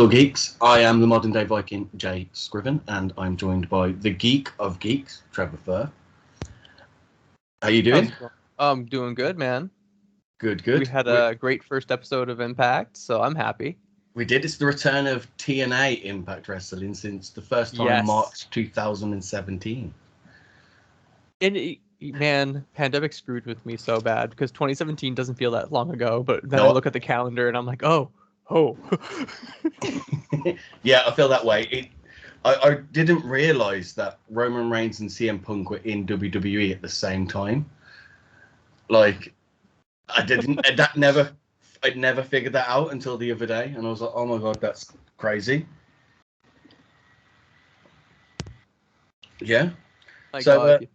Wrestle Geeks. I am the modern day Viking, Jay Scriven, and I'm joined by the geek of geeks, Trevor Furr. How you doing? I'm doing good, man. Good. We had a great first episode of Impact, so I'm happy. We did. It's the return of TNA Impact Wrestling since the first time, Yes. March 2017. And man, pandemic screwed with me so bad because 2017 doesn't feel that long ago. But then I look at the calendar and I'm like, oh. Yeah, I feel that way. I didn't realize that Roman Reigns and CM Punk were in WWE at the same time. Like, I'd never figured that out until the other day, and I was like, oh my god, that's crazy. Yeah. My god,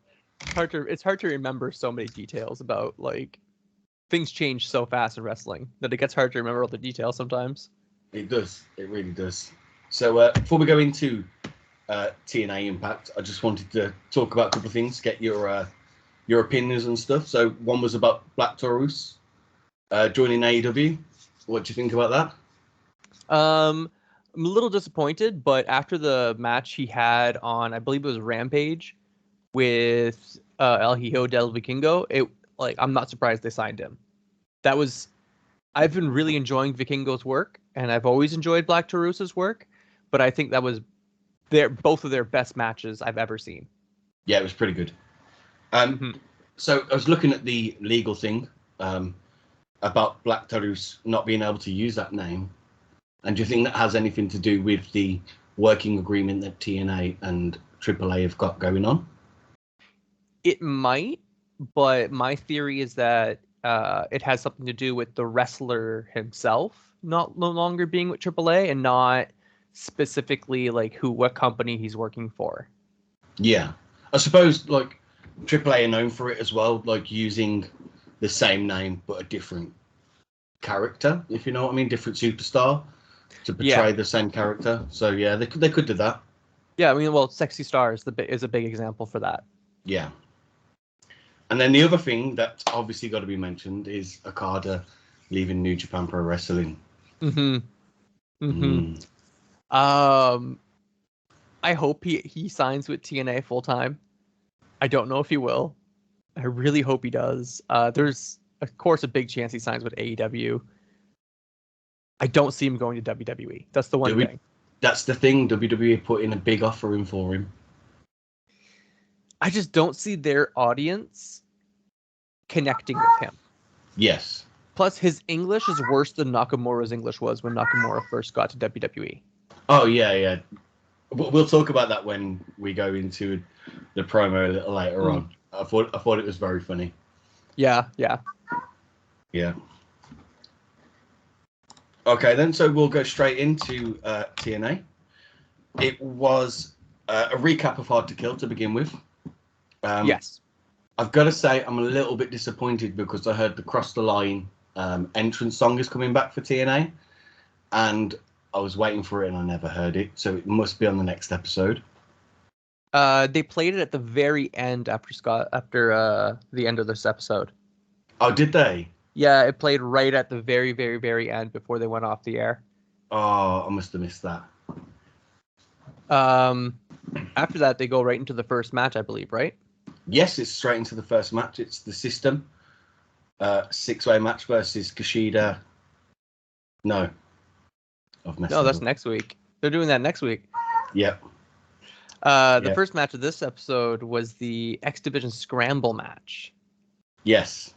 it's hard to remember so many details about, like, things change so fast in wrestling that it gets hard to remember all the details sometimes. It does. It really does. So before we go into TNA Impact, I just wanted to talk about a couple of things, get your opinions and stuff. So one was about Black Taurus joining AEW. What do you think about that? I'm a little disappointed, but after the match he had on, I believe it was Rampage with El Hijo del Vikingo, I'm not surprised they signed him. I've been really enjoying Vikingo's work, and I've always enjoyed Black Taurus's work, but I think that was both of their best matches I've ever seen. Yeah, it was pretty good. So I was looking at the legal thing about Black Taurus not being able to use that name. And do you think that has anything to do with the working agreement that TNA and AAA have got going on? It might, but my theory is that it has something to do with the wrestler himself no longer being with AAA and not specifically like what company he's working for. Yeah. I suppose like AAA are known for it as well, like using the same name but a different character, if you know what I mean, different superstar to portray the same character. So yeah, they could do that. Yeah, I mean, well, Sexy Star is a big example for that. Yeah. And then the other thing that's obviously got to be mentioned is Okada leaving New Japan Pro Wrestling. I hope he signs with TNA full time. I don't know if he will. I really hope he does. There's, of course, a big chance he signs with AEW. I don't see him going to WWE. That's the one thing. That's the thing. WWE put in a big offer in for him. I just don't see their audience connecting with him. Yes. Plus, his English is worse than Nakamura's English was when Nakamura first got to WWE. Oh, yeah. We'll talk about that when we go into the promo a little later on. I thought it was very funny. Yeah. Okay, then, so we'll go straight into TNA. It was a recap of Hard to Kill to begin with. Yes. I've got to say I'm a little bit disappointed because I heard the Cross the Line entrance song is coming back for TNA, and I was waiting for it and I never heard it, so it must be on the next episode. They played it at the very end after the end of this episode. Oh, did they? Yeah, it played right at the very, very, very end before they went off the air. Oh, I must have missed that. After that, they go right into the first match, I believe, right? Yes, it's straight into the first match. It's the System 6-way match versus Kushida. No. That's next week. They're doing that next week. Yep. The first match of this episode was the X Division Scramble match. Yes.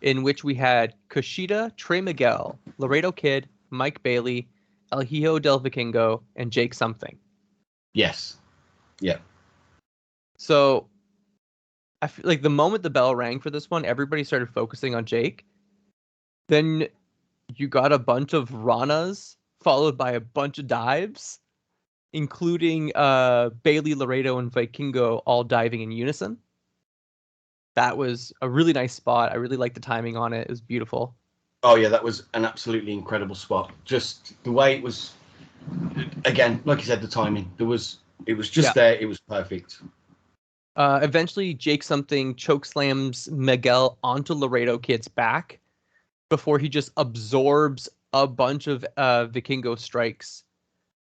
In which we had Kushida, Trey Miguel, Laredo Kid, Mike Bailey, El Hijo del Vikingo, and Jake something. Yes. Yeah. So I feel like the moment the bell rang for this one, everybody started focusing on Jake. Then you got a bunch of Ranas followed by a bunch of dives, including Bailey, Laredo, and Vikingo all diving in unison. That was a really nice spot. I really liked the timing on it. It was beautiful. Oh, yeah, that was an absolutely incredible spot. Just the way it was, again, like you said, the timing. It was just there. It was perfect. Eventually, Jake something chokeslams Miguel onto Laredo Kid's back before he just absorbs a bunch of Vikingo strikes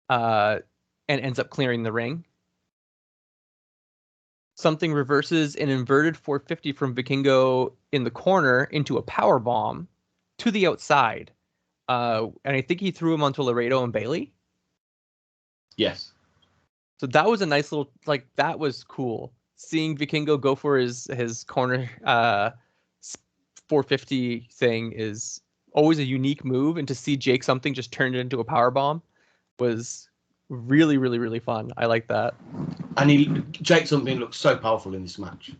and ends up clearing the ring. Something reverses an inverted 450 from Vikingo in the corner into a power bomb to the outside. And I think he threw him onto Laredo and Bailey. Yes. So that was a nice little, like, that was cool. Seeing Vikingo go for his corner 450 thing is always a unique move. And to see Jake something just turned it into a power bomb was really, really, really fun. I like that. And Jake something looks so powerful in this match.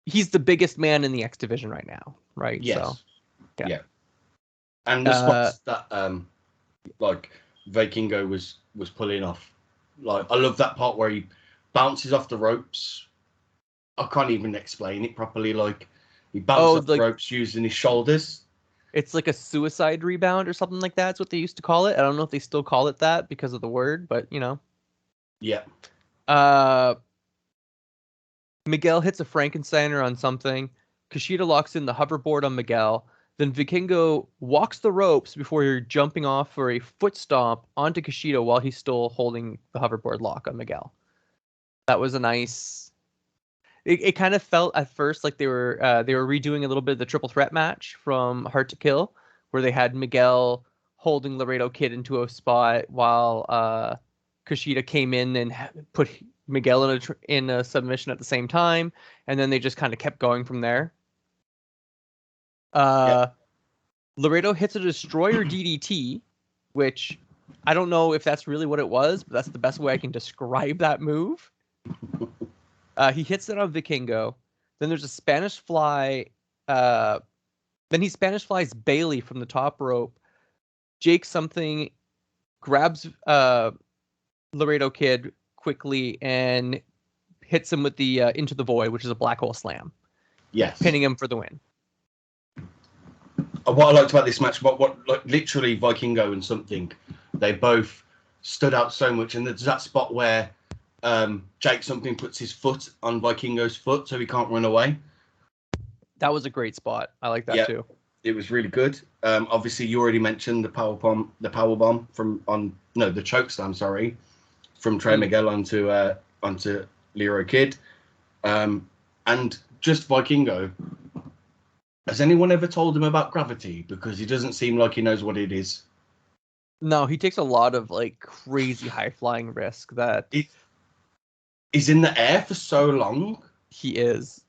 He's the biggest man in the X division right now, right? Yes. So, yeah. And the spots that like Vikingo was pulling off. Like, I love that part where he bounces off the ropes. I can't even explain it properly. Like, he bounces off the ropes using his shoulders. It's like a suicide rebound or something like that. That's what they used to call it. I don't know if they still call it that because of the word, but you know. Yeah. Miguel hits a Frankensteiner on something. Kushida locks in the hoverboard on Miguel. Then Vikingo walks the ropes before jumping off for a foot stomp onto Kushida while he's still holding the hoverboard lock on Miguel. That was a nice. It kind of felt at first like they were redoing a little bit of the triple threat match from Hard to Kill, where they had Miguel holding Laredo Kid into a spot while Kushida came in and put Miguel in a submission at the same time, and then they just kind of kept going from there. Laredo hits a destroyer DDT, which I don't know if that's really what it was, but that's the best way I can describe that move. He hits it on Vikingo. Then there's a Spanish fly. Then he Spanish flies Bailey from the top rope. Jake something grabs Laredo Kid quickly and hits him with the Into the Void, which is a black hole slam. Yes. Pinning him for the win. What I liked about this match, what like literally Vikingo and something, they both stood out so much. And there's that spot where Jake something puts his foot on Vikingo's foot so he can't run away. That was a great spot. I like that too. It was really good. Obviously, you already mentioned the power bomb the choke slam, sorry, from Trey Miguel onto Leroy Kid, and just Vikingo. Has anyone ever told him about gravity? Because he doesn't seem like he knows what it is. No, he takes a lot of like crazy high flying risk. That he's in the air for so long. He is.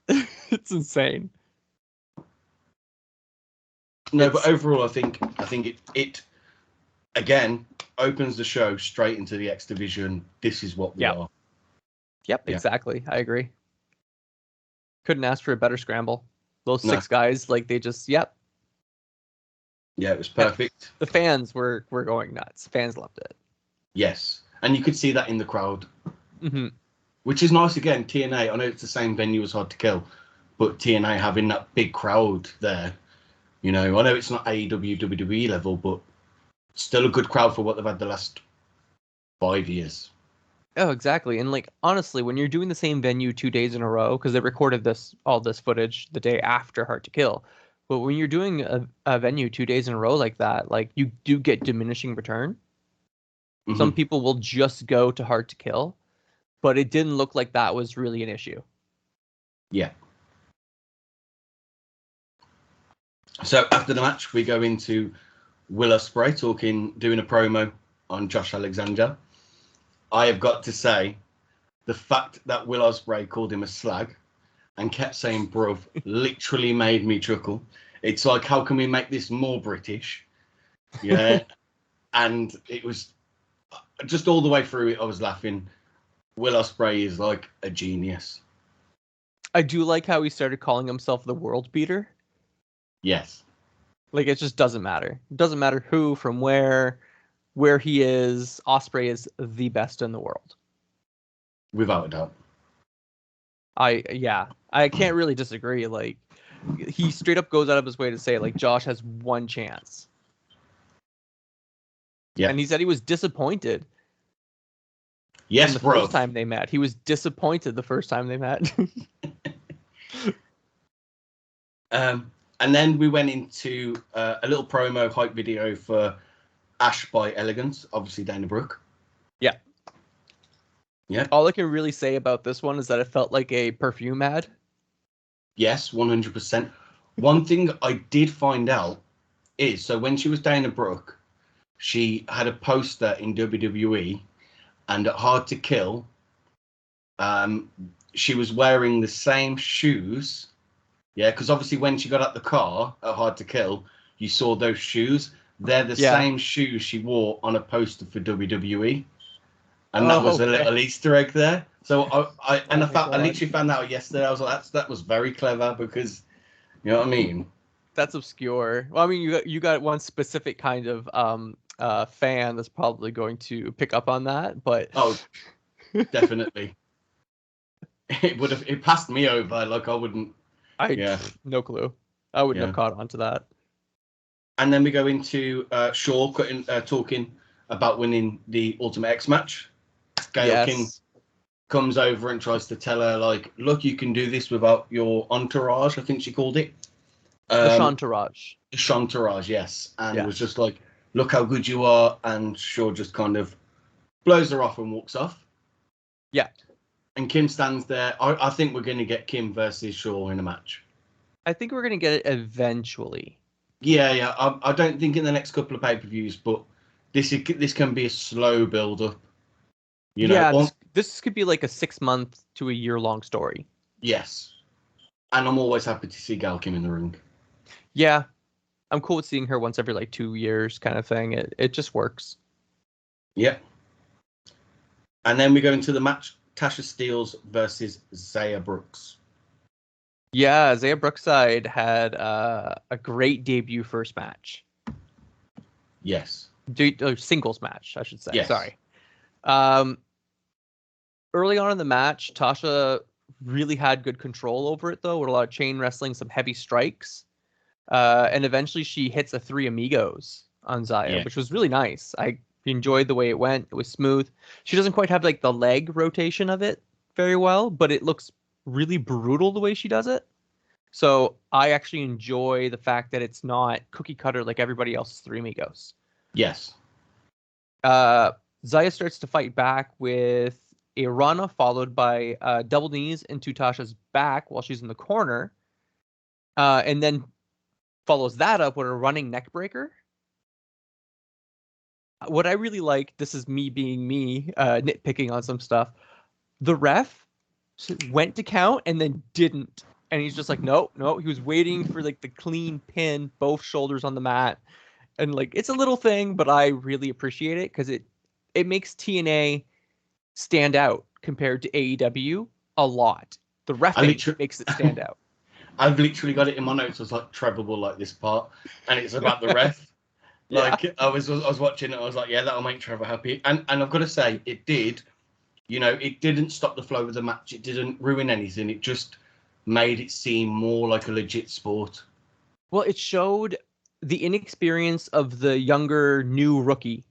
It's insane. No, but overall, I think it again opens the show straight into the X division. This is what we are. Yep, exactly. I agree. Couldn't ask for a better scramble. Those 6 guys, like they just, Yeah, it was perfect. The fans were going nuts. Fans loved it. Yes, and you could see that in the crowd, which is nice. Again, TNA. I know it's the same venue as Hard to Kill, but TNA having that big crowd there. You know, I know it's not AEW, WWE level, but still a good crowd for what they've had the last 5 years. Oh, exactly. And like, honestly, when you're doing the same venue 2 days in a row, because they recorded all this footage the day after Hard to Kill, but when you're doing a venue 2 days in a row like that, like you do get diminishing return. Some people will just go to Hard to Kill, but it didn't look like that was really an issue. Yeah. So after the match, we go into Will Ospreay doing a promo on Josh Alexander. I have got to say, the fact that Will Ospreay called him a slag and kept saying bruv literally made me chuckle. It's like, how can we make this more British? Yeah. And it was just all the way through it, I was laughing. Will Ospreay is like a genius. I do like how he started calling himself the world beater. Yes. Like, it just doesn't matter. It doesn't matter who, from where he is. Ospreay is the best in the world. Without a doubt. I can't really disagree. Like, he straight up goes out of his way to say, like, Josh has one chance. Yeah. And he said he was disappointed. Yes, the first time they met. He was disappointed the first time they met. And then we went into a little promo hype video for Ash by Elegance, obviously Dana Brooke. Yeah. Yeah. All I can really say about this one is that it felt like a perfume ad. Yes, 100%. One thing I did find out is, so when she was Dana Brooke, she had a poster in WWE, and at Hard to Kill, she was wearing the same shoes. Yeah, because obviously when she got out the car at Hard to Kill, you saw those shoes. They're the same shoes she wore on a poster for WWE. And that was a little Easter egg there. So I literally found that out yesterday. I was like, that was very clever, because you know what I mean? That's obscure. Well, I mean, you got one specific kind of fan that's probably going to pick up on that, but definitely. It passed me over. Like, I wouldn't. No clue. I wouldn't have caught on to that. And then we go into Shaw talking about winning the Ultimate X match. Gail King comes over and tries to tell her, like, look, you can do this without your entourage, I think she called it. The Shantourage. The Shantourage, yes. And was just like, look how good you are. And Shaw just kind of blows her off and walks off. Yeah. And Kim stands there. I think we're going to get Kim versus Shaw in a match. I think we're going to get it eventually. Yeah. I don't think in the next couple of pay-per-views, but this can be a slow build-up. You know, this could be like a 6-month to a year-long story. Yes. And I'm always happy to see Gail Kim in the ring. Yeah. I'm cool with seeing her once every 2 years kind of thing. It just works. Yeah. And then we go into the match, Tasha Steelz versus Zaya Brooks. Yeah, Zaya Brookside had a great debut first match. Yes. Singles match, I should say. Yes. Sorry. Early on in the match, Tasha really had good control over it, though, with a lot of chain wrestling, some heavy strikes. And eventually she hits a 3 Amigos on Zaya, which was really nice. I enjoyed the way it went. It was smooth. She doesn't quite have like the leg rotation of it very well, but it looks really brutal the way she does it. So I actually enjoy the fact that it's not cookie cutter like everybody else's 3 Amigos. Yes. Zaya starts to fight back with a Rana followed by double knees into Tasha's back while she's in the corner. And then follows that up with a running neck breaker. What I really like, this is me being me, nitpicking on some stuff. The ref went to count and then didn't. And he's just like, no. He was waiting for like the clean pin, both shoulders on the mat. And like, it's a little thing, but I really appreciate it because it makes TNA stand out compared to AEW a lot. The reffing makes it stand out. I've literally got it in my notes. I was like, Trevor will like this part, and it's about the ref. I was watching it. I was like, yeah, that'll make Trevor happy. And I've got to say, it did. You know, it didn't stop the flow of the match. It didn't ruin anything. It just made it seem more like a legit sport. Well, it showed the inexperience of the younger new rookie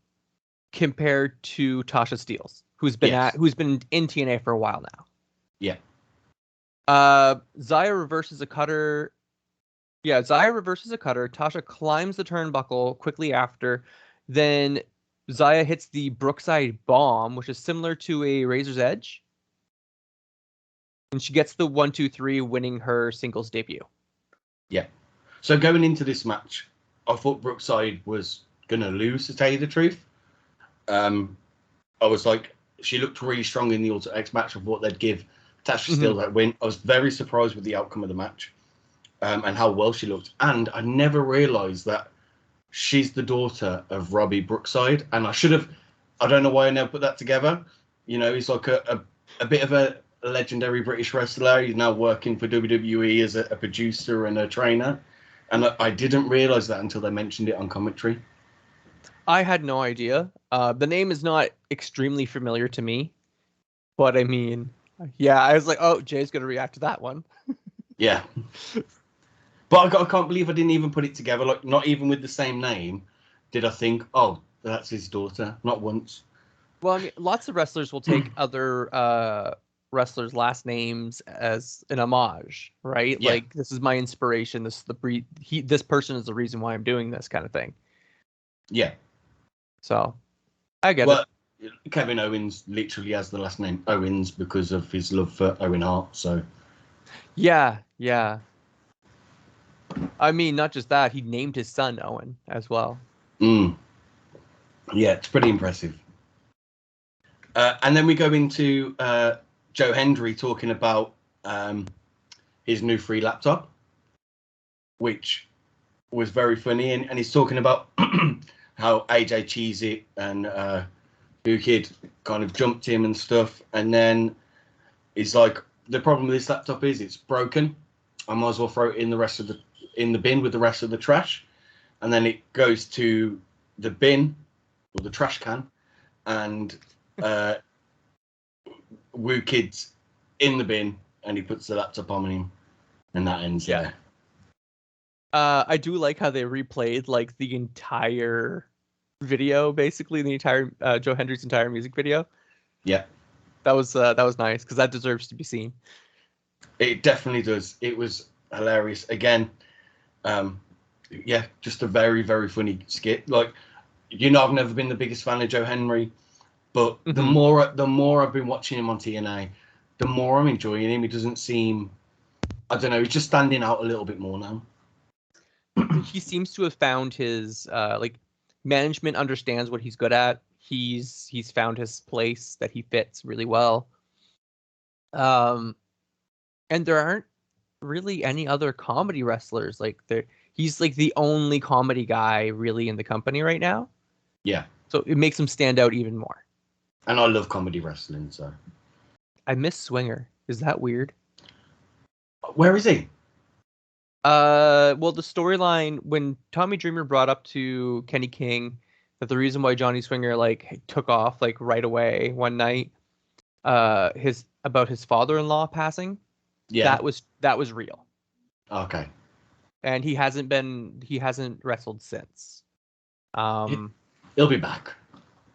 compared to Tasha Steelz, who's been in TNA for a while now. Yeah. Zaya reverses a cutter. Yeah, Zaya reverses a cutter. Tasha climbs the turnbuckle quickly after. Then Zaya hits the Brookside bomb, which is similar to a Razor's Edge. And she gets the 1-2-3, winning her singles debut. Yeah. So going into this match, I thought Brookside was going to lose, to tell you the truth. I was like, she looked really strong in the Ultimate X match. I thought they'd give Tasha Steelz that win. I was very surprised with the outcome of the match and how well she looked. And I never realised that she's the daughter of Robbie Brookside. And I don't know why I never put that together. You know, he's like a bit of a legendary British wrestler. He's now working for WWE as a producer and a trainer. And I didn't realise that until they mentioned it on commentary. I had no idea. The name is not extremely familiar to me. But I mean, yeah, I was like, oh, Jay's going to react to that one. Yeah. But I can't believe I didn't even put it together. Like, not even with the same name did I think, oh, that's his daughter. Not once. Well, I mean, lots of wrestlers will take other wrestlers' last names as an homage, right? Yeah. Like, this is my inspiration. This is the breed. This person is the reason why I'm doing this kind of thing. Yeah. So, I get it. Kevin Owens literally has the last name Owens because of his love for Owen Hart. So yeah. I mean, not just that, he named his son Owen as well. Yeah, it's pretty impressive. And then we go into Joe Hendry talking about his new free laptop, which was very funny. And he's talking about how AJ Cheez-It and New Kid kind of jumped him and stuff. And then he's like, the problem with this laptop is it's broken. I might as well throw it in the bin with the rest of the trash. And then it goes to the bin or the trash can, and Woo Kid's in the bin, and he puts the laptop on him, and that ends there. I do like how they replayed like the entire video, basically the entire Joe Hendry's entire music video. Yeah, that was nice because that deserves to be seen. It definitely does. It was hilarious again. Just a very, very funny skit. Like, I've never been the biggest fan of Joe Hendry, but the more I've been watching him on TNA, the more I'm enjoying him. He doesn't seem, I don't know, he's just standing out a little bit more now. He seems to have found his management understands what he's good at. He's found his place that he fits really well. And there aren't really any other comedy wrestlers he's like the only comedy guy really in the company right now. Yeah. So it makes him stand out even more. And I love comedy wrestling, so. I miss Swinger. Is that weird? Where is he? Well, the storyline when Tommy Dreamer brought up to Kenny King that the reason why Johnny Swinger took off right away one night, about his father-in-law passing. Yeah. That was real. Okay. And he hasn't wrestled since. He'll be back.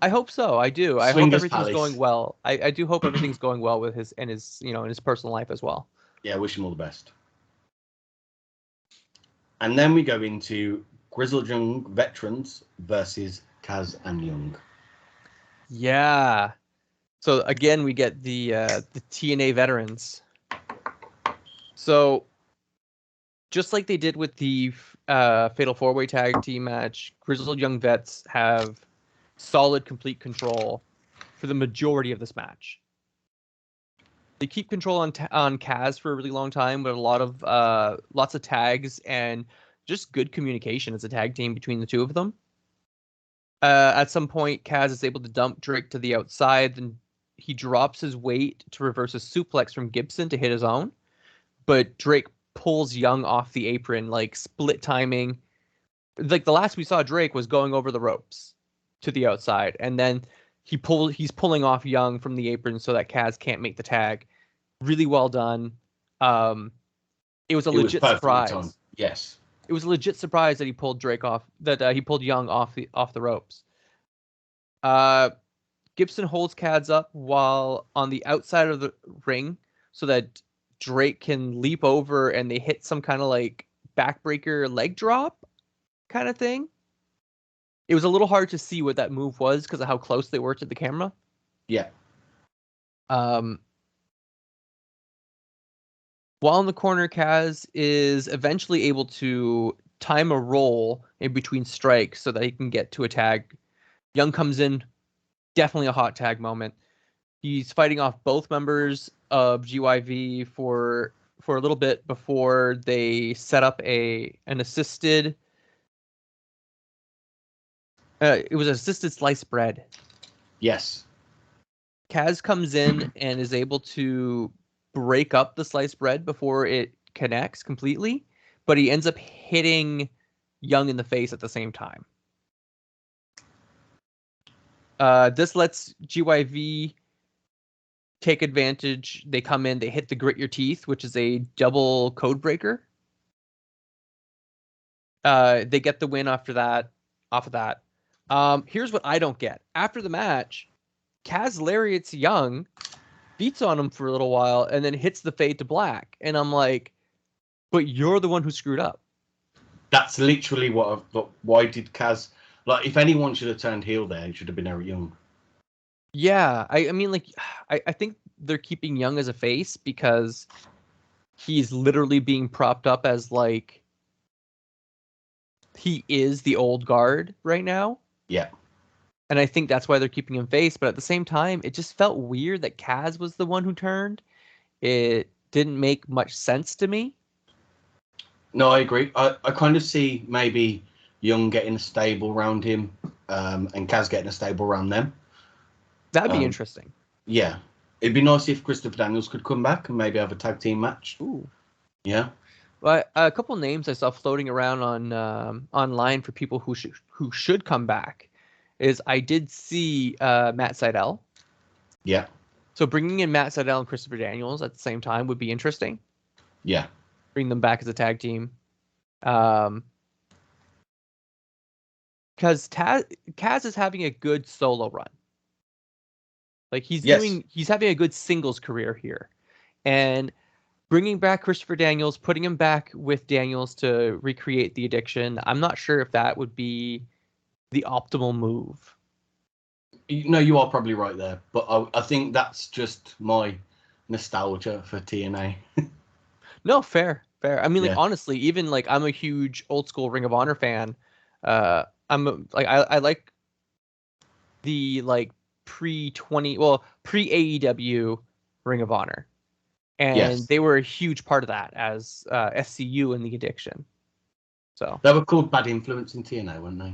I hope so. I do. I hope everything's going well. I do hope everything's going well with his in his personal life as well. Yeah, wish him all the best. And then we go into Grizzled Young Veterans versus Kaz and Young. Yeah. So again, we get the TNA veterans. So just like they did with the Fatal 4-Way Tag Team match, Grizzled Young Vets have solid, complete control for the majority of this match. They keep control on Kaz for a really long time, but lots of tags and just good communication as a tag team between the two of them. At some point, Kaz is able to dump Drake to the outside, then he drops his weight to reverse a suplex from Gibson to hit his own, but Drake pulls Young off the apron, split timing. The last we saw Drake was going over the ropes to the outside, and then he's pulling off Young from the apron so that Kaz can't make the tag. Really well done. It was a legit surprise. Done. Yes. It was a legit surprise that he pulled Drake off, he pulled Young off the ropes. Gibson holds Kaz up while on the outside of the ring so that Drake can leap over and they hit some kind of backbreaker leg drop kind of thing. It was a little hard to see what that move was because of how close they were to the camera. Yeah. While in the corner, Kaz is eventually able to time a roll in between strikes so that he can get to a tag. Young comes in, definitely a hot tag moment. He's fighting off both members of GYV for a little bit before they set up an assisted. It was assisted sliced bread. Yes. Kaz comes in and is able to break up the sliced bread before it connects completely, but he ends up hitting Young in the face at the same time. This lets GYV take advantage. They come in, they hit the grit your teeth, which is a double code breaker. They get the win off of that. Here's what I don't get. After the match, Kaz lariats Young, beats on him for a little while, and then hits the fade to black. And I'm like, but you're the one who screwed up. That's literally why did Kaz... if anyone should have turned heel there, it should have been Eric Young. Yeah, I mean, like, I think they're keeping Young as a face because he's literally being propped up as like he is the old guard right now. Yeah. And I think that's why they're keeping him face. But at the same time, it just felt weird that Kaz was the one who turned. It didn't make much sense to me. No, I agree. I kind of see maybe Young getting a stable around him, and Kaz getting a stable around them. That'd be Um, interesting. yeah. It'd be nice if Christopher Daniels could come back and maybe have a tag team match. Ooh. Yeah. Well, a couple names I saw floating around on online for people who should come back is I did see Matt Sydal. Yeah. So bringing in Matt Sydal and Christopher Daniels at the same time would be interesting. Yeah. Bring them back as a tag team. Because Kaz is having a good solo run. Like he's having a good singles career here. And bringing back Christopher Daniels, putting him back with Daniels to recreate the addiction, I'm not sure if that would be the optimal move. No, you are probably right there, but I think that's just my nostalgia for TNA. No, fair. I mean, like Yeah. honestly, even like I'm a huge old school Ring of Honor fan. I like the like pre AEW Ring of Honor, and Yes. they were a huge part of that as SCU and the Addiction. So They were called Bad Influence in TNA, weren't they?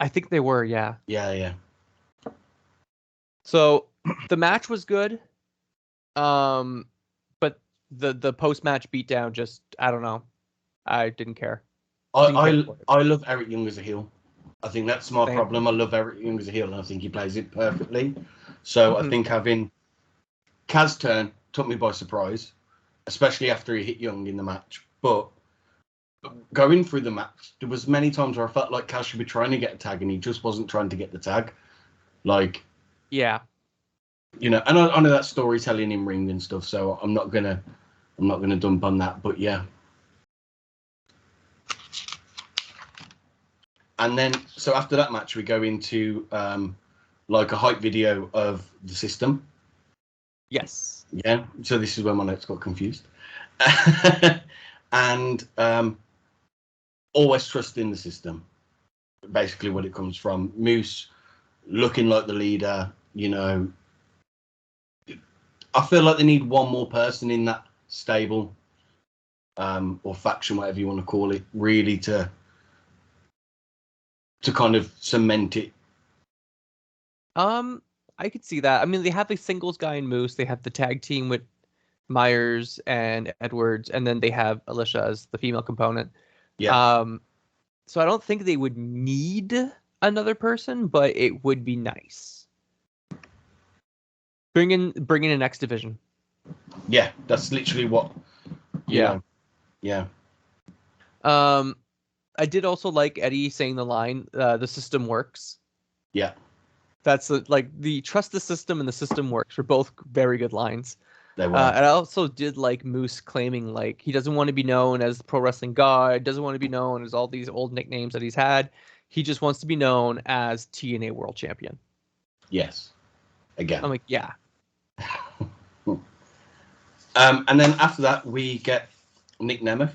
I think they were, yeah. Yeah, yeah. So the match was good, but the post match beatdown just I don't know. I didn't care. Didn't care for it. I love Eric Young as a heel. I think that's my Same. problem. I love Eric Young as a heel, and I think he plays it perfectly. So I think having Kaz turn took me by surprise, especially after he hit Young in the match. But going through the match, there was many times where I felt like Kaz should be trying to get a tag, and he just wasn't trying to get the tag. Like, Yeah. you know, and I know that's storytelling in ring and stuff, so I'm not gonna dump on that. But yeah. And then, so after that match, we go into like a hype video of the system. Yes. Yeah. So this is where my notes got confused. And always trust in the system. Basically, what it comes from. Moose looking like the leader. You know, I feel like they need one more person in that stable or faction, whatever you want to call it, really to kind of cement it. I could see that. I mean, they have a singles guy in Moose. They have the tag team with Myers and Edwards, and then they have Alicia as the female component. Yeah. So I don't think they would need another person, but it would be nice. Bring in an X division. Yeah, that's literally what. You know, yeah. I did also like Eddie saying the line, "The system works." Yeah. That's like the trust the system and the system works were both very good lines. They were. And I also did like Moose claiming like he doesn't want to be known as the pro wrestling god, doesn't want to be known as all these old nicknames that he's had. He just wants to be known as TNA World Champion. Yes. Again. I'm like, yeah. And then after that, we get Nick Nemeth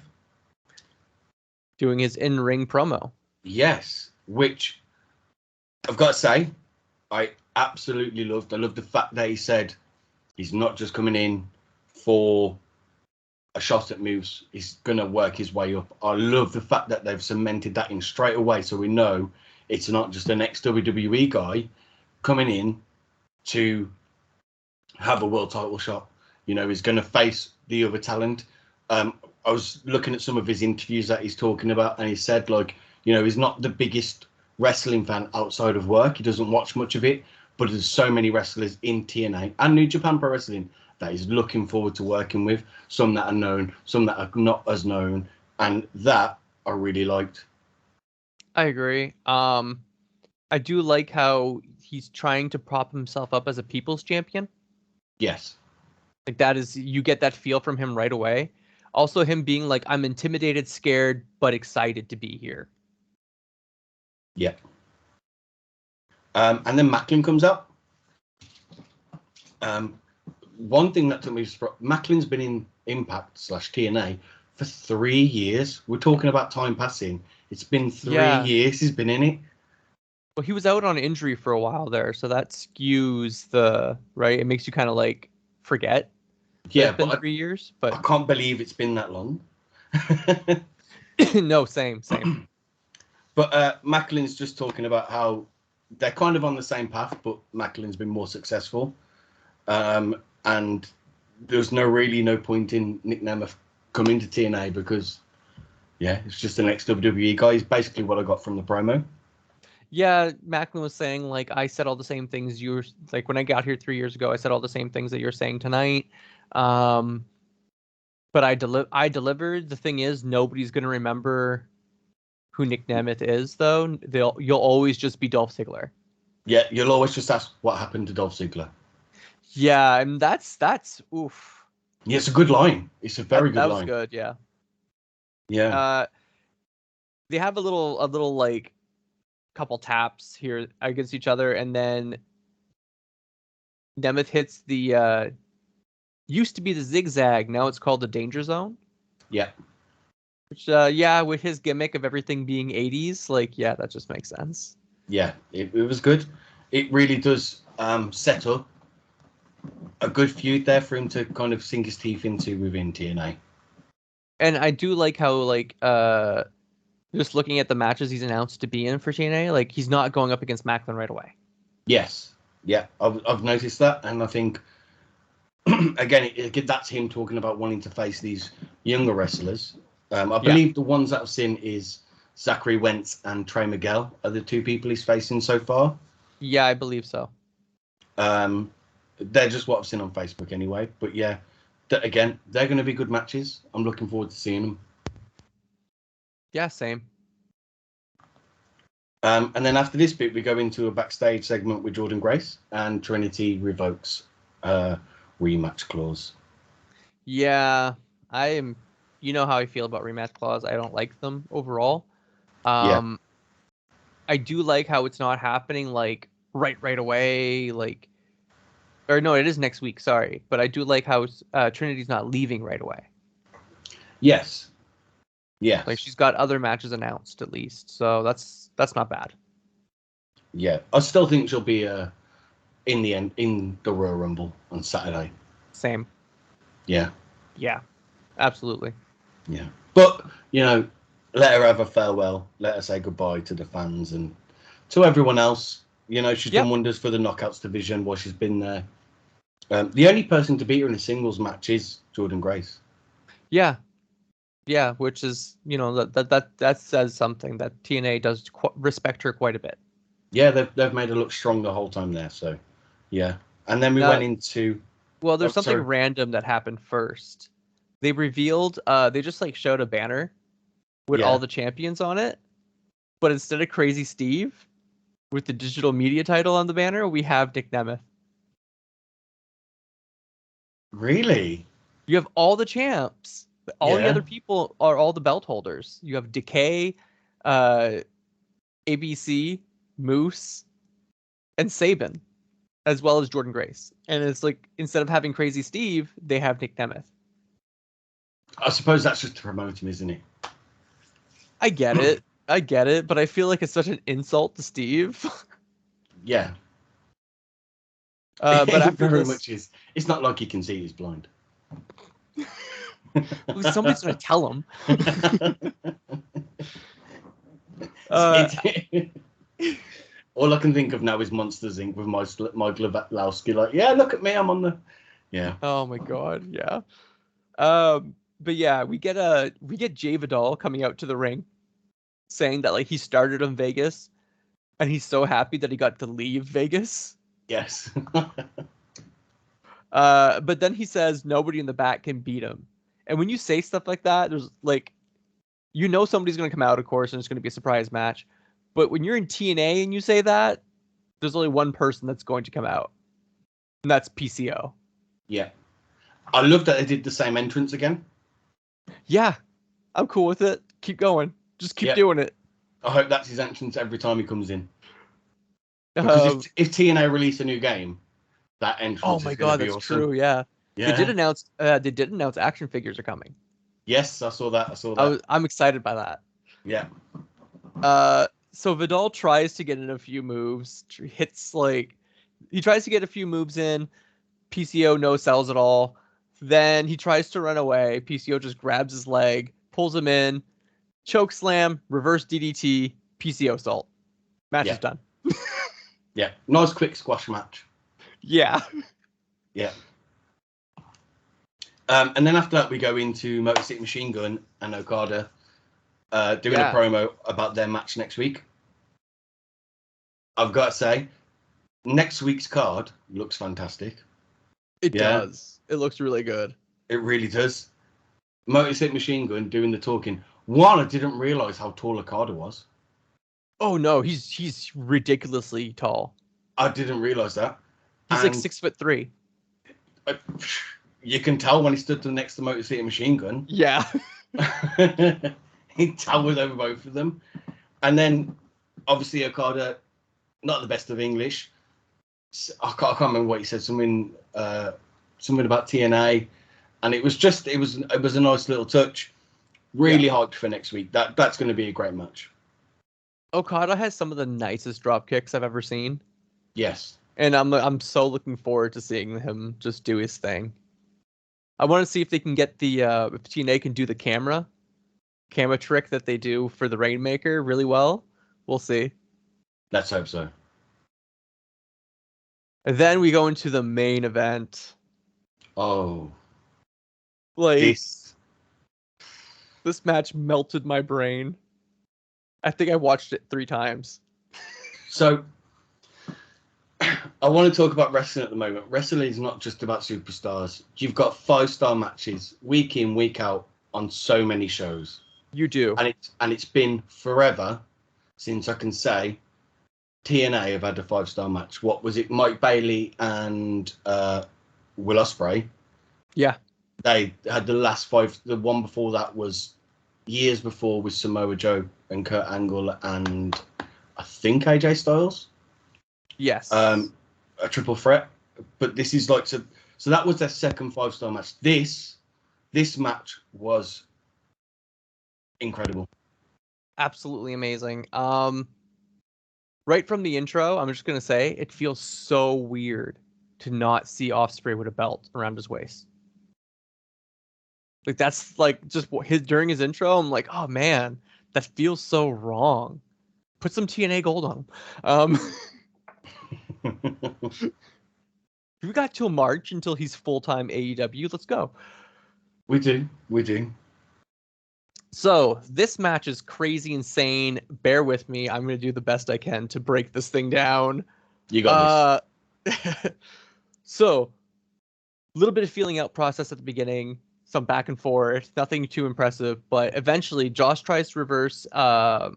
Doing his in-ring promo. Yes, which I've got to say, I absolutely loved. I love the fact that he said he's not just coming in for a shot at Moose. He's going to work his way up. I love the fact that they've cemented that in straight away, so we know it's not just an ex-WWE guy coming in to have a world title shot. You know, he's going to face the other talent. I was looking at some of his interviews that he's talking about, and he said, like, you know, he's not the biggest wrestling fan outside of work. He doesn't watch much of it, but there's so many wrestlers in TNA and New Japan Pro Wrestling that he's looking forward to working with. Some that are known, some that are not as known, and that I really liked. I agree. I do like how he's trying to prop himself up as a people's champion. Yes. Like that is, you get that feel from him right away. Also him being like, I'm intimidated, scared, but excited to be here. Yeah. And then Macklin comes up. One thing that took me, Macklin's been in Impact / TNA for 3 years. We're talking about time passing. It's been 3 years he's been in it. Well, he was out on injury for a while there, so that skews the right. It makes you kind of like forget. Yeah, it's been 3 years, but I can't believe it's been that long. No, same. But Macklin's just talking about how they're kind of on the same path, but Macklin's been more successful. And there's no point in Nick Nemeth coming to TNA because, it's just the next WWE guy. Is basically what I got from the promo. Yeah, Macklin was saying, like, I said all the same things you were, like, when I got here 3 years ago, I said all the same things that you're saying tonight. But I delivered. The thing is, nobody's going to remember who Nick Nemeth is, though. You'll always just be Dolph Ziggler. Yeah, you'll always just ask what happened to Dolph Ziggler. Yeah, and that's oof. Yeah, it's a good line. It's a very good line. That was good, yeah. Yeah. They have a little like couple taps here against each other, and then Nemeth hits the used to be the zigzag, now it's called the danger zone. Yeah. Which with his gimmick of everything being 80s, like, that just makes sense. Yeah, it was good. It really does set up a good feud there for him to kind of sink his teeth into within TNA. And I do like how, like, just looking at the matches he's announced to be in for TNA, like, he's not going up against Macklin right away. Yes. Yeah, I've noticed that, and I think again, that's him talking about wanting to face these younger wrestlers. I believe the ones that I've seen is Zachary Wentz and Trey Miguel are the two people he's facing so far. Yeah, I believe so. They're just what I've seen on Facebook anyway. But yeah, again, they're going to be good matches. I'm looking forward to seeing them. Yeah, same. And then after this bit, we go into a backstage segment with Jordan Grace, and Trinity revokes rematch clause. Yeah, you know how I feel about rematch clause. I don't like them overall. I do like how it's not happening like right away, like, or no, it is next week. Sorry, but I do like how Trinity's not leaving right away. Yes. Yes. Like, she's got other matches announced at least, so that's not bad. Yeah, I still think she'll be in the end in the Royal Rumble on Saturday. Same. Yeah. Yeah, absolutely. Yeah, but let her have a farewell. Let her say goodbye to the fans and to everyone else. She's done wonders for the Knockouts division while she's been there. The only person to beat her in a singles match is Jordan Grace. Yeah, which is that says something, that TNA does respect her quite a bit. Yeah, they've made her look strong the whole time there. So, yeah, and then we went into. Well, there's something random that happened first. They revealed, they just like showed a banner with all the champions on it, but instead of Crazy Steve with the digital media title on the banner, we have Nick Nemeth. Really? You have all the champs. All the other people are all the belt holders. You have Decay, ABC, Moose, and Sabin, as well as Jordan Grace. And it's like, instead of having Crazy Steve, they have Nick Nemeth. I suppose that's just to promote him, isn't it? I get it, but I feel like it's such an insult to Steve. Yeah. But after very much is. It's not like he can see he's blind. Somebody's gonna tell him. All I can think of now is Monsters Inc. with Mike Lewandowski. Like, look at me, I'm on the. Yeah. Oh my god, yeah. But yeah, we get Jay Vidal coming out to the ring, saying that like he started in Vegas, and he's so happy that he got to leave Vegas. Yes. But then he says nobody in the back can beat him. And when you say stuff like that, there's like, somebody's going to come out, of course, and it's going to be a surprise match. But when you're in TNA and you say that, there's only one person that's going to come out, and that's PCO. Yeah. I love that they did the same entrance again. Yeah. I'm cool with it. Keep going. Just keep doing it. I hope that's his entrance every time he comes in. Because if TNA release a new game, That entrance Oh is my going to god, be that's awesome. true. Yeah. Yeah. They did announce action figures are coming. Yes, I saw that. I'm excited by that. Yeah. So Vidal tries to get in a few moves. He tries to get a few moves in. PCO no sells at all. Then he tries to run away. PCO just grabs his leg, pulls him in, choke slam, reverse DDT, PCO salt. Match is done. Yeah. Nice quick squash match. Yeah. Yeah. And then after that, we go into Motor City Machine Gun and Okada doing a promo about their match next week. I've got to say, next week's card looks fantastic. It does. It looks really good. It really does. Motor City Machine Gun doing the talking. One, I didn't realize how tall Okada was. Oh no, he's ridiculously tall. I didn't realize that. He's like 6'3". You can tell when he stood next to Motor City Machine Gun. Yeah. He towered over both of them. And then, obviously, Okada, not the best of English. I can't remember what he said. Something about TNA, and it was a nice little touch. Really hyped for next week. That's going to be a great match. Okada has some of the nicest drop kicks I've ever seen. Yes. And I'm so looking forward to seeing him just do his thing. I want to see if they can get if TNA can do the camera trick that they do for the Rainmaker really well. We'll see. Let's hope so. And then we go into the main event. Oh. Like this match melted my brain. I think I watched it 3 times. So I want to talk about wrestling at the moment. Wrestling is not just about superstars. You've got 5-star matches week in, week out on so many shows. You do. And it's been forever since I can say TNA have had a 5-star match. What was it? Mike Bailey and Will Ospreay. Yeah. They had the last 5. The one before that was years before with Samoa Joe and Kurt Angle and I think AJ Styles. Yes. A triple threat. But this is like so that was their second 5-star match. This match was incredible. Absolutely amazing. Right from the intro, I'm just gonna say it feels so weird to not see Ospreay with a belt around his waist. Like that's like just during his intro, I'm like, oh man, that feels so wrong. Put some TNA gold on him. We got till March until he's full-time AEW. Let's go. We do. So this match is crazy insane. Bear with me. I'm going to do the best I can to break this thing down. You got this. So a little bit of feeling out process at the beginning. Some back and forth. Nothing too impressive. But eventually Josh tries to reverse a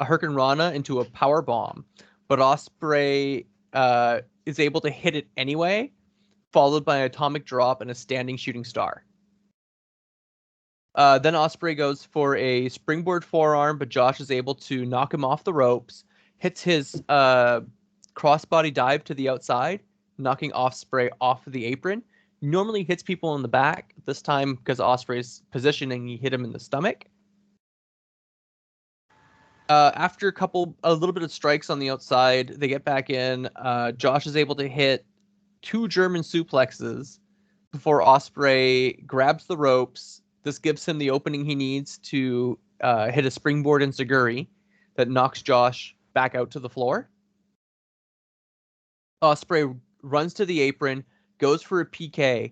Hurricane Rana into a power bomb. But Ospreay is able to hit it anyway, followed by an atomic drop and a standing shooting star. Then Ospreay goes for a springboard forearm, but Josh is able to knock him off the ropes, hits his crossbody dive to the outside, knocking Ospreay off of the apron. Normally hits people in the back. This time, because of Ospreay's positioning, he hit him in the stomach. After a little bit of strikes on the outside, they get back in. Josh is able to hit 2 German suplexes before Ospreay grabs the ropes. This gives him the opening he needs to hit a springboard enziguri that knocks Josh back out to the floor. Ospreay runs to the apron, goes for a PK,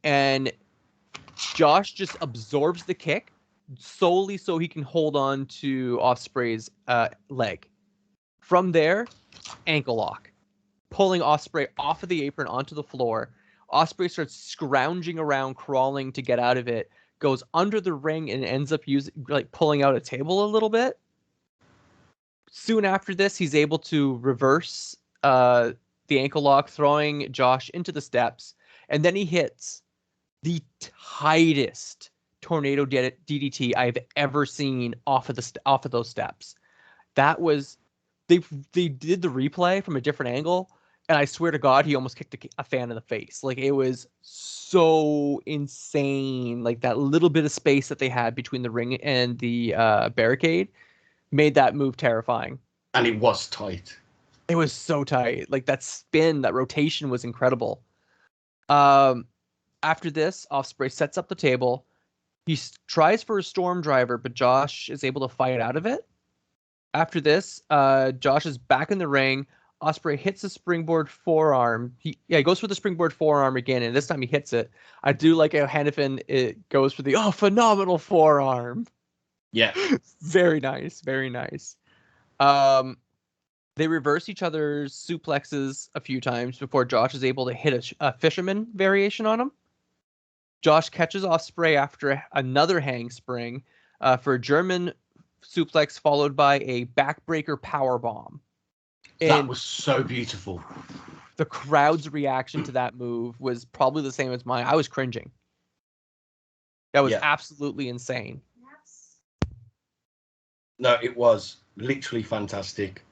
and Josh just absorbs the kick solely so he can hold on to Ospreay's leg. From there, ankle lock, pulling Ospreay off of the apron onto the floor. Ospreay starts scrounging around, crawling to get out of it, goes under the ring and ends up pulling out a table a little bit. Soon after this, he's able to reverse the ankle lock, throwing Josh into the steps, and then he hits the tightest tornado DDT I've ever seen off of those steps. That was they did the replay from a different angle. And I swear to God, he almost kicked a fan in the face. Like, it was so insane. Like, that little bit of space that they had between the ring and the barricade made that move terrifying. And it was tight. It was so tight. Like, that spin, that rotation was incredible. After this, Ospreay sets up the table. He tries for a storm driver, but Josh is able to fight out of it. After this, Josh is back in the ring. Ospreay hits the springboard forearm. He goes for the springboard forearm again, and this time he hits it. I do like how Hannafin it goes for the phenomenal forearm. Yeah. Very nice, very nice. They reverse each other's suplexes a few times before Josh is able to hit a fisherman variation on him. Josh catches Ospreay after another hang spring for a German suplex followed by a backbreaker powerbomb. That was so beautiful. The crowd's reaction to that move was probably the same as mine. I was cringing. That was absolutely insane. Yes. No, it was literally fantastic.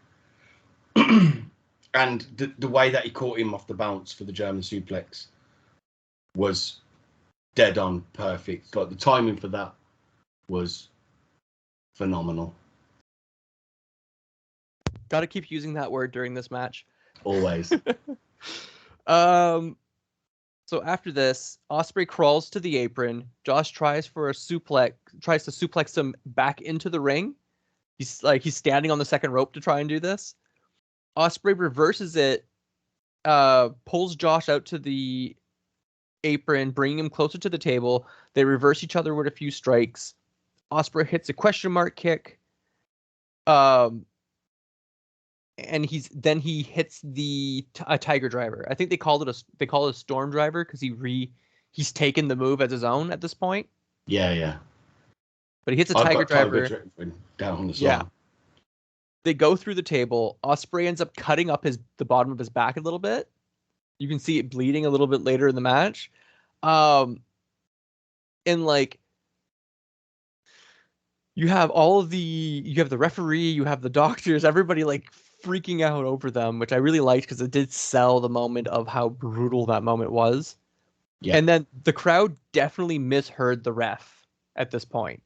And the way that he caught him off the bounce for the German suplex was dead on perfect. Like, the timing for that was phenomenal. Got to keep using that word during this match. Always. So after this, Ospreay crawls to the apron. Josh tries to suplex him back into the ring. He's standing on the second rope to try and do this. Ospreay reverses it, pulls Josh out to the apron, bringing him closer to the table. They reverse each other with a few strikes. Ospreay hits a question mark kick. And he hits a tiger driver. I think they call it a storm driver because he's taken the move as his own at this point. Yeah. But he hits a tiger driver down as well. well. They go through the table. Ospreay ends up cutting up the bottom of his back a little bit. You can see it bleeding a little bit later in the match. And like, you have the referee, you have the doctors, everybody like freaking out over them, which I really liked because it did sell the moment of how brutal that moment was. Yeah. And then the crowd definitely misheard the ref at this point,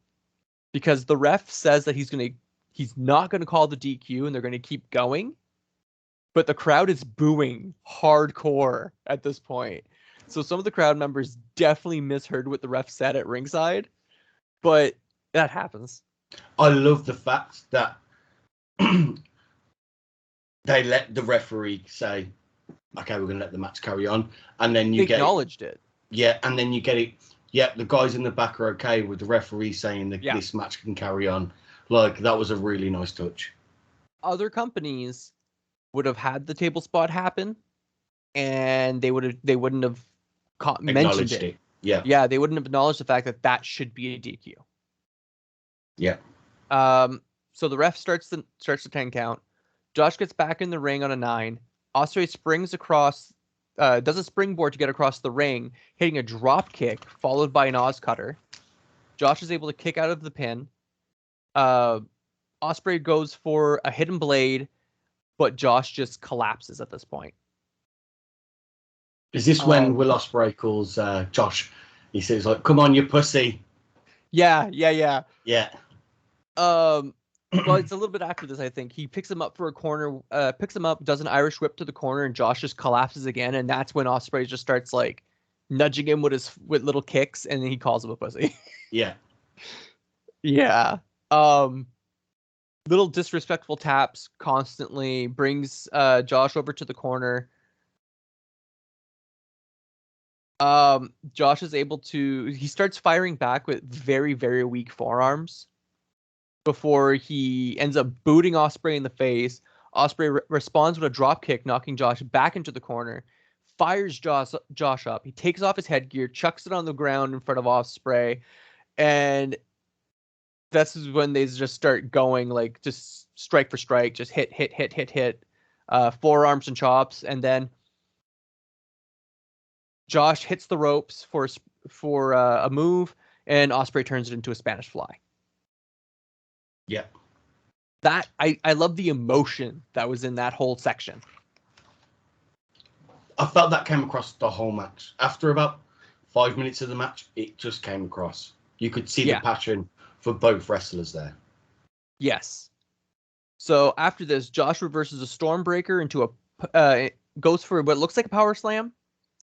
because the ref says that he's not going to call the DQ and they're going to keep going. But the crowd is booing hardcore at this point. So some of the crowd members definitely misheard what the ref said at ringside. But that happens. I love the fact that they let the referee say, okay, we're going to let the match carry on. And then they acknowledged it. Yeah, and then you get it. Yeah, the guys in the back are okay with the referee saying that this match can carry on. Like, that was a really nice touch. Other companies would have had the table spot happen, and they wouldn't have mentioned it. Yeah, they wouldn't have acknowledged the fact that should be a DQ. Yeah. So the ref starts the 10 count. Josh gets back in the ring on a 9. Ospreay springs across, does a springboard to get across the ring, hitting a drop kick followed by an Oz cutter. Josh is able to kick out of the pin. Ospreay goes for a hidden blade, but Josh just collapses at this point. Is this when Will Ospreay calls Josh? He says, like, come on, you pussy. Yeah. Well, it's a little bit after this, I think. He picks him up for a corner, does an Irish whip to the corner, and Josh just collapses again. And that's when Ospreay just starts like nudging him with little kicks, and then he calls him a pussy. Yeah. Yeah. Little disrespectful taps constantly, brings Josh over to the corner. Josh is able to, he starts firing back with very, very weak forearms before he ends up booting Ospreay in the face. Ospreay responds with a drop kick, knocking Josh back into the corner, fires Josh up. He takes off his headgear, chucks it on the ground in front of Ospreay, and that's when they just start going, like, just strike for strike, just hit, forearms and chops, and then Josh hits the ropes for a move, and Ospreay turns it into a Spanish fly. Yeah. That I love the emotion that was in that whole section. I felt that came across the whole match. After about 5 minutes of the match, it just came across. You could see the passion for both wrestlers there. Yes. So after this, Josh reverses a Stormbreaker into a goes for what looks like a power slam,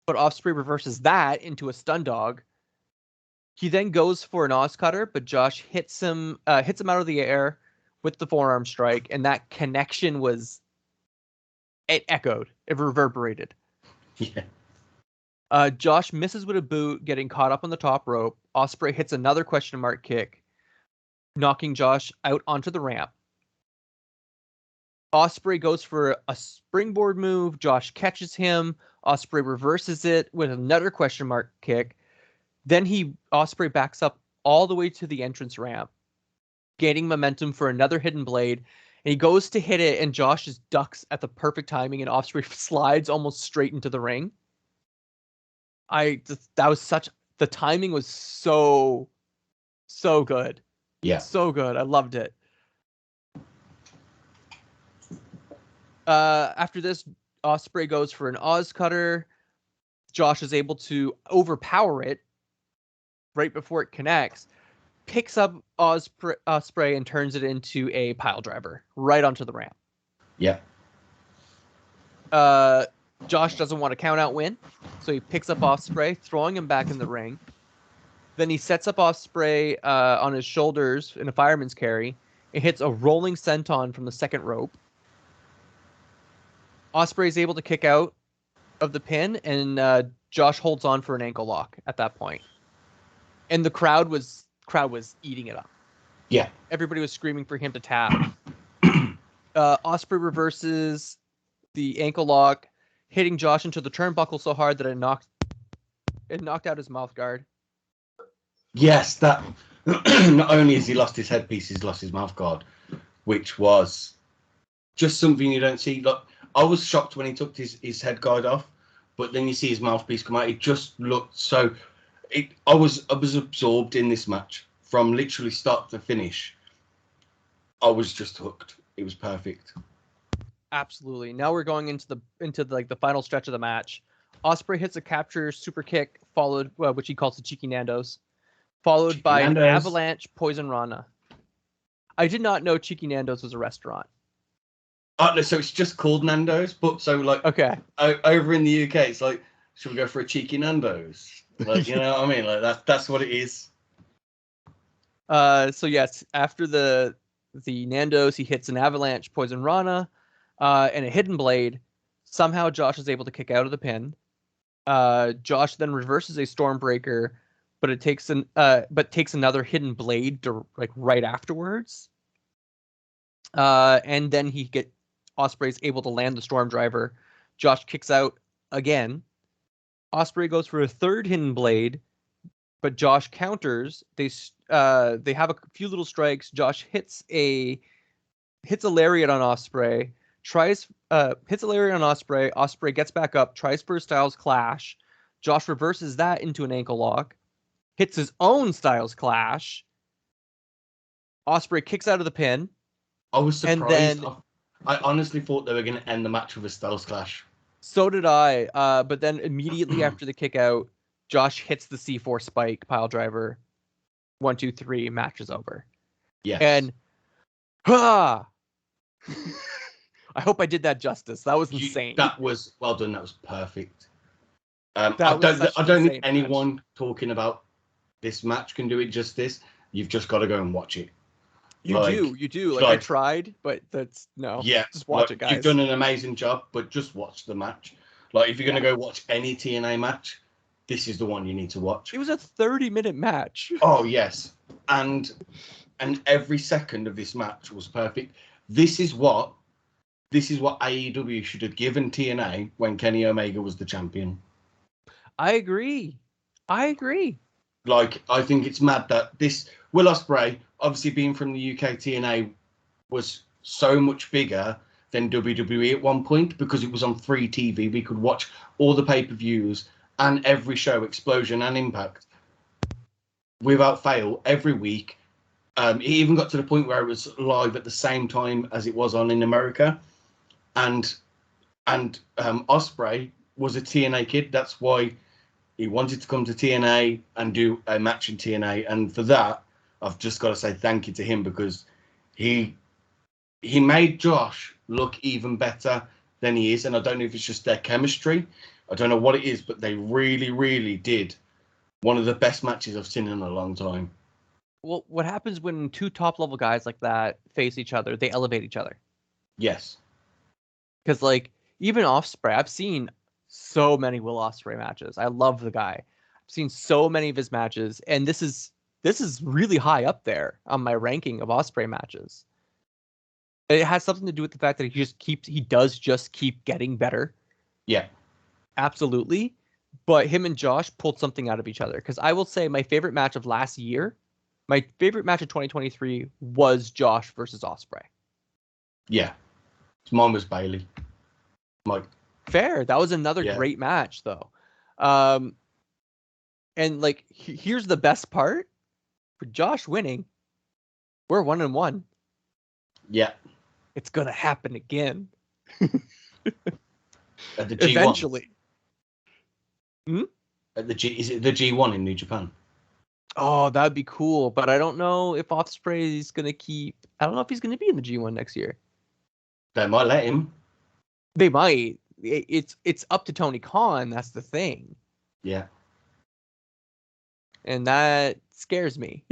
but Ospreay reverses that into a stun dog. He then goes for an Oz cutter, but Josh hits him out of the air with the forearm strike, and that connection it echoed, it reverberated. Yeah. Josh misses with a boot, getting caught up on the top rope. Ospreay hits another question mark kick, knocking Josh out onto the ramp. Ospreay goes for a springboard move. Josh catches him. Ospreay reverses it with another question mark kick. Then Ospreay backs up all the way to the entrance ramp, gaining momentum for another hidden blade. And he goes to hit it, and Josh just ducks at the perfect timing, and Ospreay slides almost straight into the ring. The timing was so good. Yeah. So good. I loved it. After this, Ospreay goes for an Oz cutter. Josh is able to overpower it right before it connects, picks up Ospreay and turns it into a pile driver right onto the ramp. Yeah. Josh doesn't want a count out win, so he picks up Ospreay, throwing him back in the ring. Then he sets up Ospreay on his shoulders in a fireman's carry and hits a rolling senton from the second rope. Ospreay is able to kick out of the pin, and Josh holds on for an ankle lock at that point. And the crowd was eating it up. Yeah. Everybody was screaming for him to tap. Ospreay reverses the ankle lock, hitting Josh into the turnbuckle so hard that it knocked out his mouth guard. Yes, that not only has he lost his headpiece, he's lost his mouth guard, which was just something you don't see. Look, I was shocked when he took his head guard off, but then you see his mouthpiece come out. It just looked so. I was absorbed in this match from literally start to finish. I was just hooked. It was perfect. Absolutely. Now we're going into the final stretch of the match. Ospreay hits a capture super kick, followed which he calls the Cheeky Nando's, followed Cheeky by Nando's. an avalanche Poison Rana. I did not know Cheeky Nando's was a restaurant. So it's just called Nando's, but so like okay, over in the UK, it's like, should we go for a Cheeky Nando's? Like, you know what I mean? Like that's what it is. So yes, after the Nando's, he hits an avalanche Poison Rana, and a hidden blade. Somehow Josh is able to kick out of the pin. Josh then reverses a Stormbreaker, but it takes another hidden blade right afterwards. And then Ospreay's able to land the Storm Driver. Josh kicks out again. Ospreay goes for a third hidden blade, but Josh counters. They have a few little strikes. Josh hits a lariat on Ospreay. Hits a lariat on Ospreay. Ospreay gets back up, tries for a Styles Clash. Josh reverses that into an ankle lock. Hits his own Styles Clash. Ospreay kicks out of the pin. I was surprised. And then, I honestly thought they were going to end the match with a Styles Clash. So did I. But then immediately after the kick out, Josh hits the C4 spike pile driver. 1, 2, 3. Match is over. Yes. And I hope I did that justice. That was insane. That was well done. That was perfect. I That don't think anyone talking about this match can do it justice. You've just got to go and watch it. You do. Like I tried, but that's no. Yeah, just watch it, guys. You've done an amazing job, but just watch the match. Like if you're gonna go watch any TNA match, this is the one you need to watch. It was a 30-minute match. Oh yes, and every second of this match was perfect. This is what AEW should have given TNA when Kenny Omega was the champion. I agree. Like, I think it's mad that Will Ospreay, obviously being from the UK, TNA was so much bigger than WWE at one point because it was on free TV. We could watch all the pay-per-views and every show, Explosion and Impact, without fail, every week. It even got to the point where it was live at the same time as it was on in America. And Ospreay was a TNA kid. That's why he wanted to come to TNA and do a match in TNA. And for that, I've just got to say thank you to him, because he made Josh look even better than he is. And I don't know if it's just their chemistry. I don't know what it is, but they really, really did one of the best matches I've seen in a long time. Well, what happens when two top-level guys like that face each other? They elevate each other. Yes. Because, like, even Ospreay, I've seen so many Will Ospreay matches. I love the guy. I've seen so many of his matches, and this is really high up there on my ranking of Ospreay matches. It has something to do with the fact that he does just keep getting better. Yeah. Absolutely. But him and Josh pulled something out of each other. Because I will say my favorite match of last year, my favorite match of 2023 was Josh versus Ospreay. Yeah. Mine was Bailey. Mike. Fair. That was another great match, though. And like, here's the best part: for Josh winning, we're 1-1. Yeah. It's gonna happen again. At the G1. Eventually. At is it the G1 in New Japan? Oh, that'd be cool. But I don't know if Ospreay is gonna keep. I don't know if he's gonna be in the G1 next year. They might let him. They might. It's up to Tony Khan. That's the thing. Yeah. And that scares me.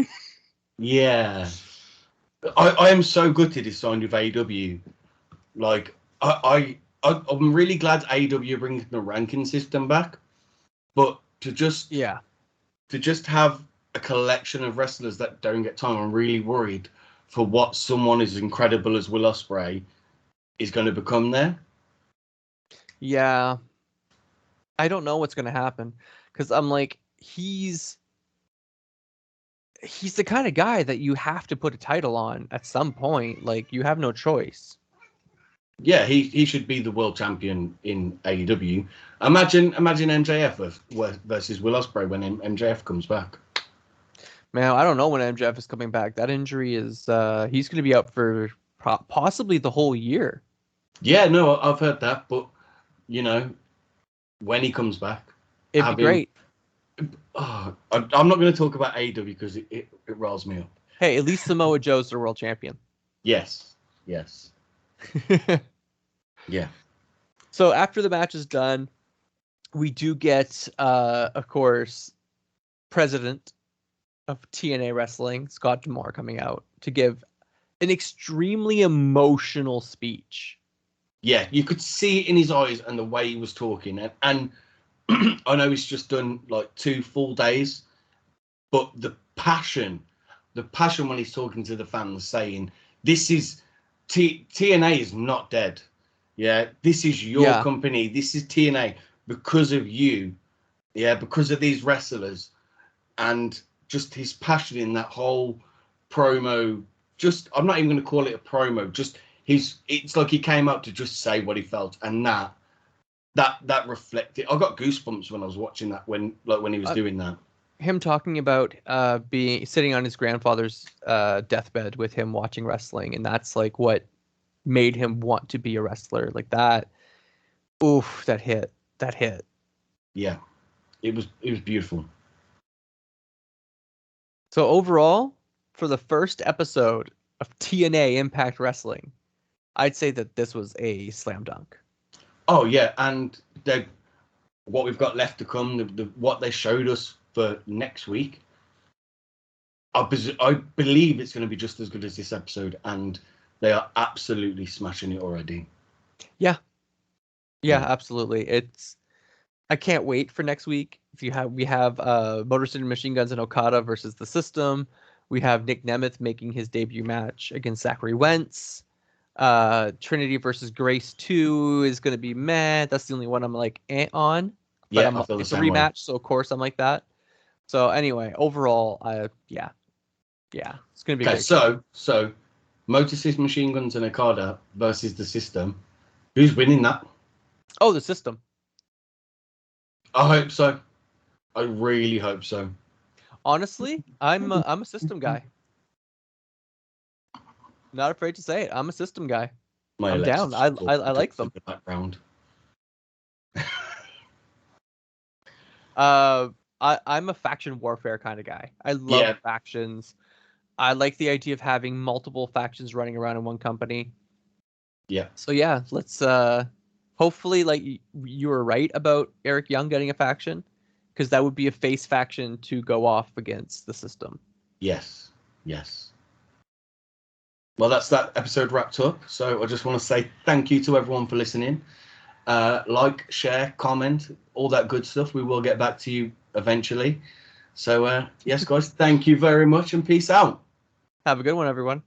Yeah. I am so gutted he signed with AEW. Like, I'm really glad AEW brings the ranking system back. But to just have a collection of wrestlers that don't get time, I'm really worried for what someone as incredible as Will Ospreay is going to become there. Yeah. I don't know what's going to happen, because I'm like, he's the kind of guy that you have to put a title on at some point. Like, you have no choice. Yeah, he should be the world champion in AEW. Imagine MJF versus Will Ospreay when MJF comes back. Man, I don't know when MJF is coming back. That injury is he's going to be out for possibly the whole year. Yeah, no, I've heard that, but you know, when he comes back, it'd be great. I'm not going to talk about AEW because it riles me up. Hey, at least Samoa Joe's the world champion. Yes. Yeah. So after the match is done, we do get, of course, president of TNA Wrestling, Scott D'Amore, coming out to give an extremely emotional speech. Yeah, you could see it in his eyes and the way he was talking. And I know he's just done like 2 full days, but the passion when he's talking to the fans, saying, this is TNA is not dead. Yeah, this is your company. This is TNA because of you. Yeah, because of these wrestlers. And just his passion in that whole promo. Just, I'm not even going to call it a promo. Just it's like he came out to just say what he felt, and that reflected. I got goosebumps when I was watching that, when he was doing that. Him talking about sitting on his grandfather's deathbed with him watching wrestling, and that's like what made him want to be a wrestler. Like that. Oof, that hit. Yeah, it was beautiful. So overall, for the first episode of TNA Impact Wrestling, I'd say that this was a slam dunk. Oh yeah, and what we've got left to come, what they showed us for next week, I believe it's going to be just as good as this episode, and they are absolutely smashing it already. Yeah, absolutely. I can't wait for next week. We have Motor City Machine Guns and Okada versus the System. We have Nick Nemeth making his debut match against Zachary Wentz. Trinity versus Grace 2 is going to be meh. That's the only one I'm like on. But Yeah, it's a rematch, so of course I'm like that. So anyway, overall, yeah, it's going to be okay. So Motor City Machine Guns and Okada versus the System. Who's winning that? Oh, the System. I hope so. I really hope so. Honestly, I'm a System guy. Not afraid to say it. I'm a System guy. I'm down. I like them. The background. I'm a faction warfare kind of guy. I love Yeah. factions. I like the idea of having multiple factions running around in one company. Yeah. So yeah, let's hopefully like you were right about Eric Young getting a faction, because that would be a face faction to go off against the system. Yes. Yes. Well, that's that episode wrapped up. So I just want to say thank you to everyone for listening. Like, share, comment, all that good stuff. We will get back to you eventually. So yes, guys, thank you very much and peace out. Have a good one, everyone.